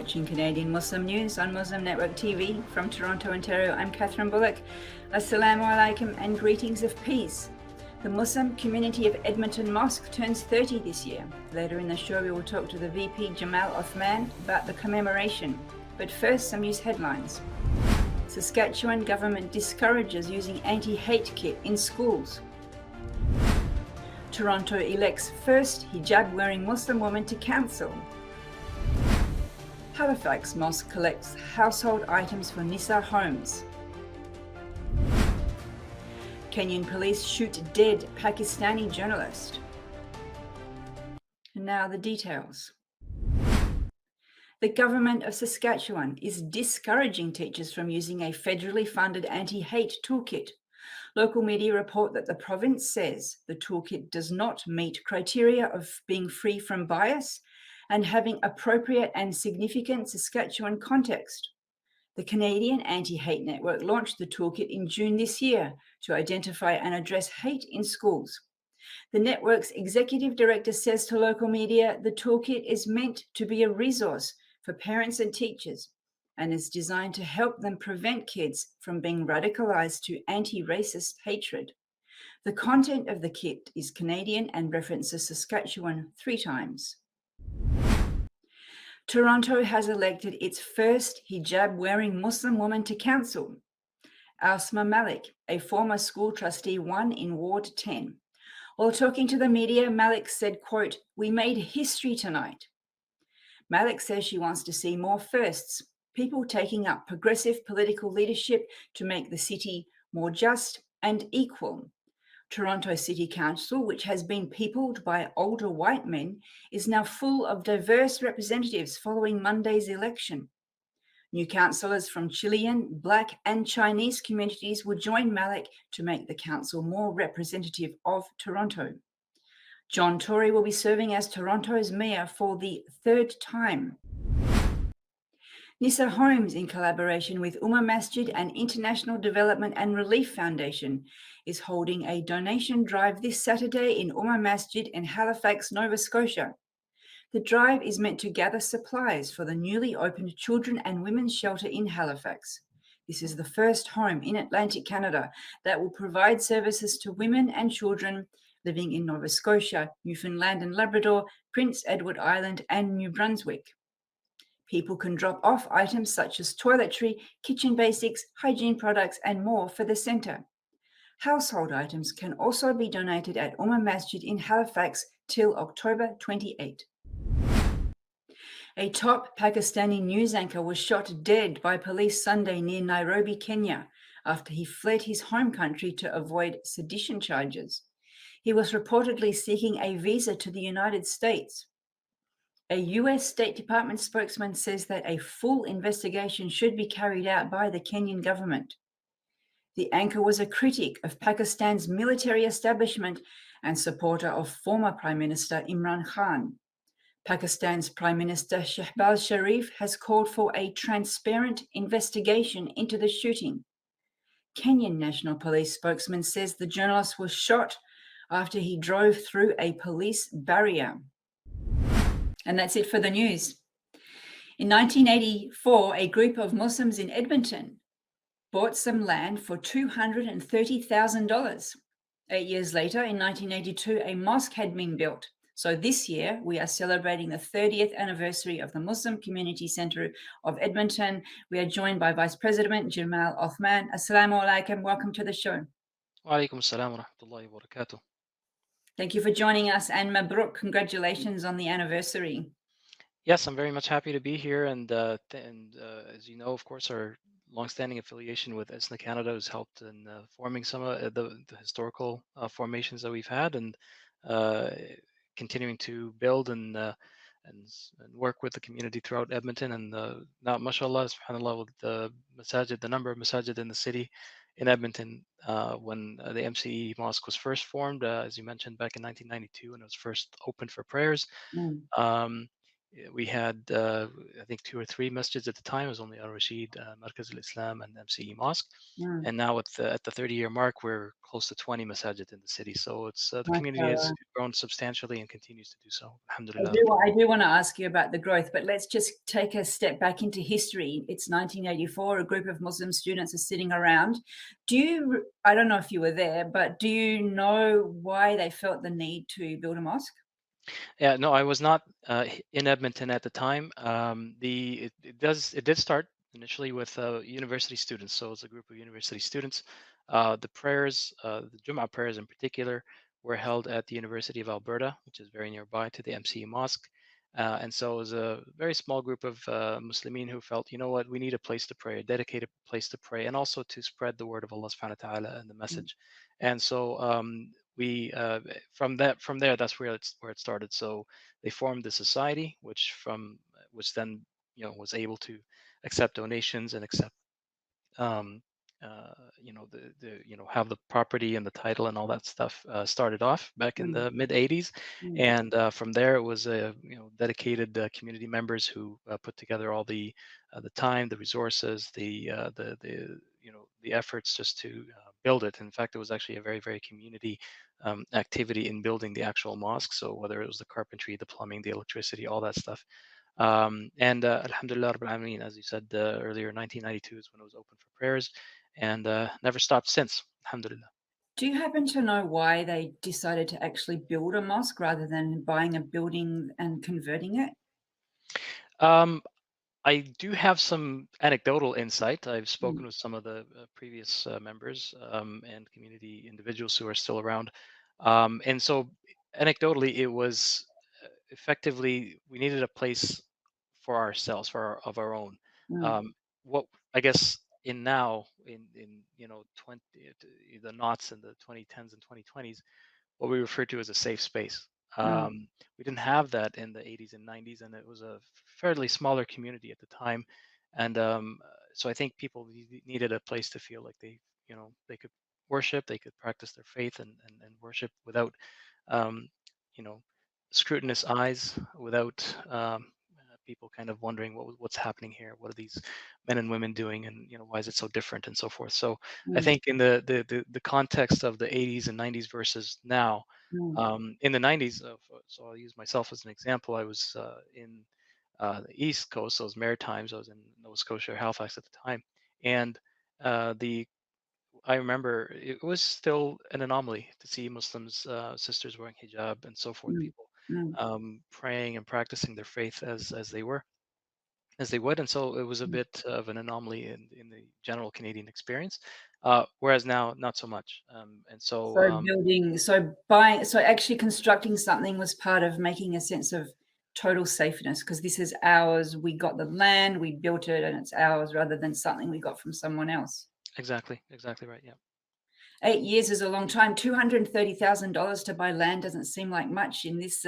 watching Canadian Muslim News on Muslim Network TV. From Toronto, Ontario, I'm Catherine Bullock. Assalamu alaikum and greetings of peace. The Muslim community of Edmonton Mosque turns 30 this year. Later in the show, we will talk to the VP Jamal Othman about the commemoration. But first, some news headlines. Saskatchewan government discourages using anti-hate kit in schools. Toronto elects first hijab-wearing Muslim woman to council. Halifax Mosque collects household items for Nisa homes. Kenyan police shoot dead Pakistani journalist. And now the details. The government of Saskatchewan is discouraging teachers from using a federally funded anti-hate toolkit. Local media report that the province says the toolkit does not meet criteria of being free from bias and having appropriate and significant Saskatchewan context. The Canadian Anti-Hate Network launched the toolkit in June this year to identify and address hate in schools. The network's executive director says to local media the toolkit is meant to be a resource for parents and teachers and is designed to help them prevent kids from being radicalized to anti-racist hatred. The content of the kit is Canadian and references Saskatchewan 3 times. Toronto has elected its first hijab-wearing Muslim woman to council. Asma Malik, a former school trustee, won in Ward 10. While talking to the media, Malik said, quote, "We made history tonight." Malik says she wants to see more firsts, people taking up progressive political leadership to make the city more just and equal. Toronto City Council, which has been peopled by older white men, is now full of diverse representatives following Monday's election. New councillors from Chilean, Black and Chinese communities will join Malik to make the council more representative of Toronto. John Tory will be serving as Toronto's mayor for the 3rd time. Nisa Homes, in collaboration with Ummah Masjid and International Development and Relief Foundation, is holding a donation drive this Saturday in Ummah Masjid in Halifax, Nova Scotia. The drive is meant to gather supplies for the newly opened children and women's shelter in Halifax. This is the first home in Atlantic Canada that will provide services to women and children living in Nova Scotia, Newfoundland and Labrador, Prince Edward Island, and New Brunswick. People can drop off items such as toiletry, kitchen basics, hygiene products, and more for the centre. Household items can also be donated at Ummah Masjid in Halifax till October 28. A top Pakistani news anchor was shot dead by police Sunday near Nairobi, Kenya, after he fled his home country to avoid sedition charges. He was reportedly seeking a visa to the United States. A US State Department spokesman says that a full investigation should be carried out by the Kenyan government. The anchor was a critic of Pakistan's military establishment and supporter of former Prime Minister Imran Khan. Pakistan's Prime Minister Shehbaz Sharif has called for a transparent investigation into the shooting. Kenyan National Police spokesman says the journalist was shot after he drove through a police barrier. And that's it for the news. In 1984, a group of Muslims in Edmonton bought some land for $230,000. 8 years later, in 1982, a mosque had been built. So this year, we are celebrating the 30th anniversary of the Muslim Community Centre of Edmonton. We are joined by Vice President Jamal Othman. Assalamu alaikum. Welcome to the show. Wa alaikum assalam wa rahmatullahi wa barakatuh. Thank you for joining us, and Mabruk, congratulations on the anniversary. Yes, I'm very much happy to be here, and as you know, of course, our longstanding affiliation with ISNA Canada has helped in forming some of the historical formations that we've had, and continuing to build and work with the community throughout Edmonton. And now, mashallah, subhanallah, with the number of masajid in the city in Edmonton, when the MCE Mosque was first formed, as you mentioned, back in 1992, when it was first opened for prayers. we had I think two or three masjids at the time. It was only Al Rashid, Markaz al Islam, and MCE Mosque. Mm. And now at the 30-year mark, we're close to 20 masajid in the city. So it's the community has MashaAllah. grown substantially and continues to do so. I Alhamdulillah. do, I do want to ask you about the growth, but let's just take a step back into history. It's 1984. A group of Muslim students are sitting around. I don't know if you were there, but do you know why they felt the need to build a mosque? Yeah, no, I was not in Edmonton at the time. It did start initially with university students. So it's a group of university students. The Jummah prayers in particular, were held at the University of Alberta, which is very nearby to the MCE Mosque. And so it was a very small group of Muslimin who felt, you know what, we need a place to pray, a dedicated place to pray, and also to spread the word of Allah subhanahu wa ta'ala and the Mm, message. And so we from there, that's where it started. So they formed the society, which then was able to accept donations and accept um, have the property and the title and all that stuff started off back in mm, the mid 80s. mm, And from there it was dedicated community members who put together all the time, the resources, the efforts just to build it. In fact, it was actually a very, very community activity in building the actual mosque. So whether it was the carpentry, the plumbing, the electricity, all that stuff. And Alhamdulillah Rabbil Alameen, as you said earlier, 1992 is when it was open for prayers, and never stopped since. Alhamdulillah. Do you happen to know why they decided to actually build a mosque rather than buying a building and converting it? Um, I do have some anecdotal insight. I've Mm, spoken with some of the previous members and community individuals who are still around. And so, anecdotally, it was effectively we needed a place for ourselves, of our own. mm, Um, what I guess in 20 the knots in the 2010s and 2020s, what we refer to as a safe space. mm, We didn't have that in the 80s and 90s, and it was a fairly smaller community at the time. And so I think people needed a place to feel like they could worship, they could practice their faith and worship without, um, you know, scrutinous eyes, without people kind of wondering what's happening here, what are these men and women doing, and why is it so different and so forth. So I mm, think in the context of the 80s and 90s versus now, mm, in the 90s, so I'll use myself as an example. I was in the East Coast, so I was Maritimes. I was in Nova Scotia, Halifax at the time, and the I remember it was still an anomaly to see Muslims, sisters wearing hijab and so forth, mm, people mm, praying and practicing their faith as they would, and so it was a mm. bit of an anomaly in the general Canadian experience, whereas now not so much. And so So actually constructing something was part of making a sense of total safeness because this is ours. We got the land, we built it, and it's ours rather than something we got from someone else. exactly right, yeah. 8 years is a long time. $230,000 to buy land doesn't seem like much in this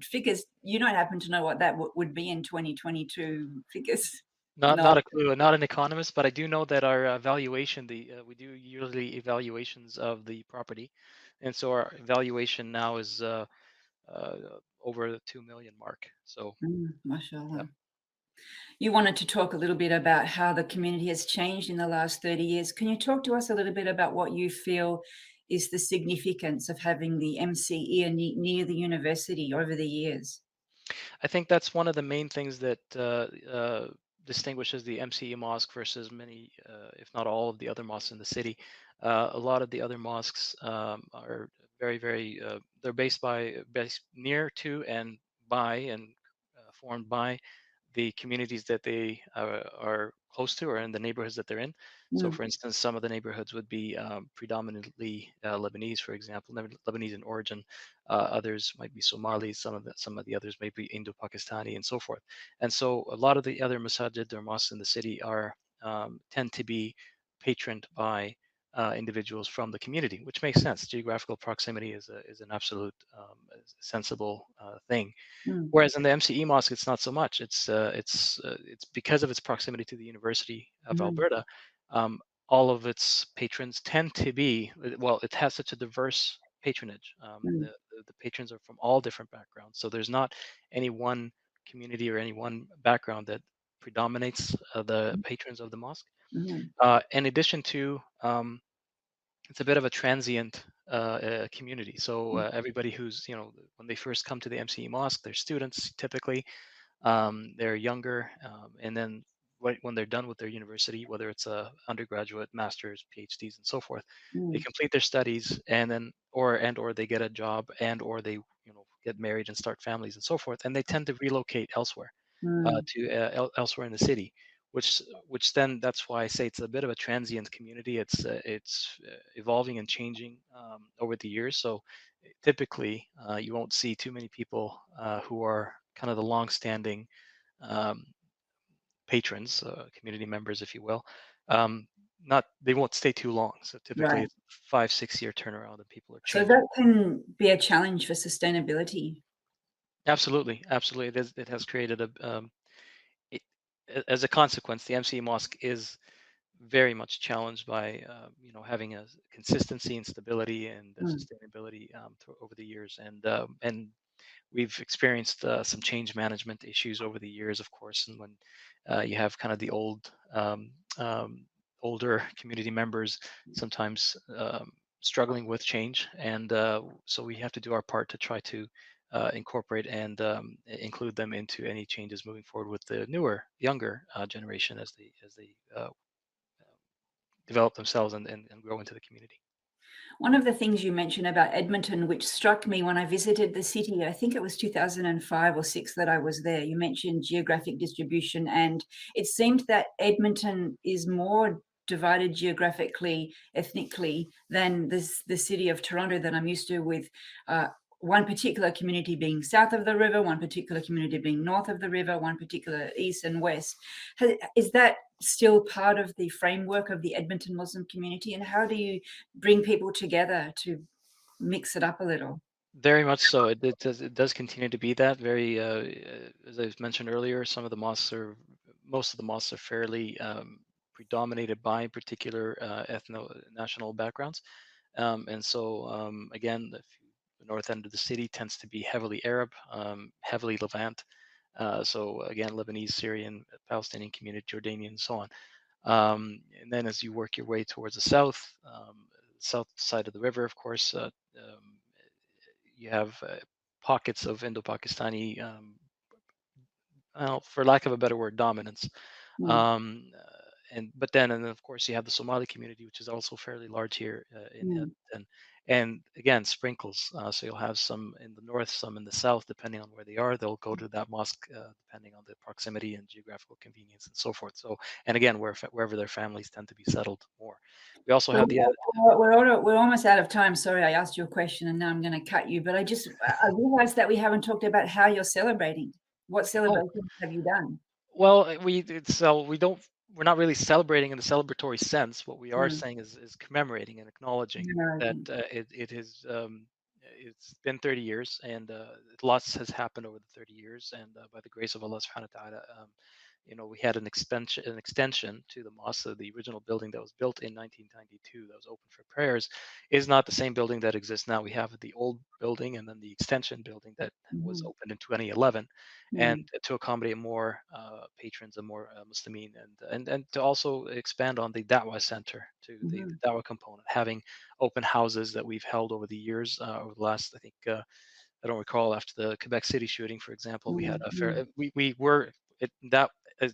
figures. You don't happen to know what that would be in 2022 figures? Not No. a clue. Not an economist, but I do know that our valuation, the we do yearly evaluations of the property, and so our valuation now is over the 2 million mark. So yeah. Mashallah. You wanted to talk a little bit about how the community has changed in the last 30 years. Can you talk to us a little bit about what you feel is the significance of having the MCE near the university over the years? I think that's one of the main things that distinguishes the MCE mosque versus many, if not all, of the other mosques in the city. A lot of the other mosques are very, very. They're based near to and by and formed by the communities that they are close to or in the neighborhoods that they're in. So, Mm, for instance, some of the neighborhoods would be predominantly Lebanese, for example, Lebanese in origin. Others might be Somali. Some of the others may be Indo-Pakistani, and so forth. And so, a lot of the other masajid or mosques in the city are tend to be patroned by individuals from the community, which makes sense. Geographical proximity is an absolute sensible thing. mm, Whereas in the MCE mosque, it's not so much. It's because of its proximity to the University of mm, Alberta. Um, all of its patrons tend to be well. It has such a diverse patronage. mm, the patrons are from all different backgrounds. So there's not any one community or any one background that predominates the patrons of the mosque. Mhm. In addition to, it's a bit of a transient community. So everybody who's, when they first come to the MCE mosque, they're students typically. They're younger, and then when they're done with their university, whether it's a undergraduate, master's, PhDs, and so forth, they Mm. complete their studies, and then or they get a job, and or they get married and start families and so forth, and they tend to relocate elsewhere, Mm. to elsewhere in the city, which then that's why I say it's a bit of a transient community. It's evolving and changing over the years. So typically, you won't see too many people who are kind of the long-standing um, patrons, community members, if you will. Um, not They won't stay too long. So typically, Right. it's 5-6 year turnaround, and people are So changing. that can be a challenge for sustainability. Absolutely, absolutely. It has created it, as a consequence, the MCE mosque is very much challenged by having a consistency and stability and Mm. sustainability over the years, and we've experienced some change management issues over the years, of course, and when you have kind of the older community members sometimes struggling with change, and so we have to do our part to try to incorporate and include them into any changes moving forward with the newer, younger generation as they develop themselves and grow into the community. One of the things you mentioned about Edmonton, which struck me when I visited the city, I think it was 2005 or 6 that I was there. You mentioned geographic distribution, and it seemed that Edmonton is more divided geographically, ethnically, than the city of Toronto that I'm used to, with one particular community being south of the river, one particular community being north of the river, one particular east and west. Is that still part of the framework of the Edmonton Muslim community? And how do you bring people together to mix it up a little? Very much so. It does continue to be that. Very, as I mentioned earlier, most of the mosques are fairly predominated by particular ethno-national backgrounds. And so, again, the north end of the city tends to be heavily Arab, heavily Levant. So again, Lebanese, Syrian, Palestinian community, Jordanian, and so on. And then as you work your way towards the south side of the river, of course, you have pockets of Indo-Pakistani, well, for lack of a better word, dominance. Mm, And then of course you have the Somali community, which is also fairly large here in mm, Edmonton. And again, sprinkles. So you'll have some in the north, some in the south, depending on where they are. They'll go to that mosque depending on the proximity and geographical convenience and so forth. So, and again, wherever their families tend to be settled more. We also So have the we're almost out of time. Sorry, I asked you a question and now I'm going to cut you. But I realized that we haven't talked about how you're celebrating. What oh, celebrations have you done? well, we're not really celebrating in the celebratory sense. What we are Mm, saying is commemorating and acknowledging that commemorating. it's been 30 years, and lots has happened over the 30 years, and by the grace of Allah subhanahu wa ta'ala, we had an extension to the mosque. So the original building that was built in 1992, that was open for prayers, is not the same building that exists now. We have the old building and then the extension building that was Mhm, opened in 2011, and mm, to accommodate more patrons and more Muslimin, and to also expand on the Dawah center, to the mhm, Dawah component, having open houses that we've held over the years, over the last, I think, I don't recall, after the Quebec City shooting, for example, we had mm, a fair, mm, we were, that,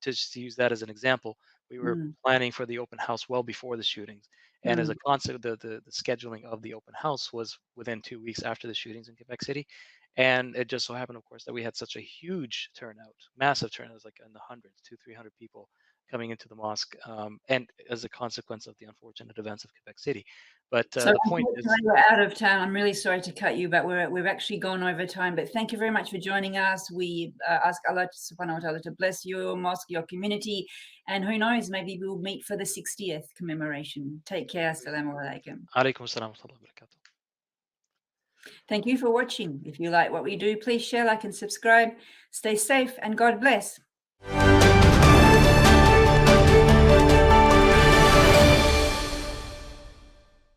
just to use that as an example, we were mm, planning for the open house well before the shootings. And as mm. a concept, the scheduling of the open house was within 2 weeks after the shootings in Quebec City. And it just so happened, of course, that we had such a huge turnout, massive turnout, it was like in the hundreds, 300 people coming into the mosque, and as a consequence of the unfortunate events of Quebec City. But So the point is, unfortunately, we're out of time. I'm really sorry to cut you, but we've actually gone over time. But thank you very much for joining us. We ask Allah subhanahu wa ta'ala to bless your mosque, your community, and who knows, maybe we'll meet for the 60th commemoration. Take care. Assalamu alaikum. alaikum assalam wa rahmatullahi wa barakatuh. Thank you for watching. If you like what we do, please share, like, and subscribe. Stay safe and God bless.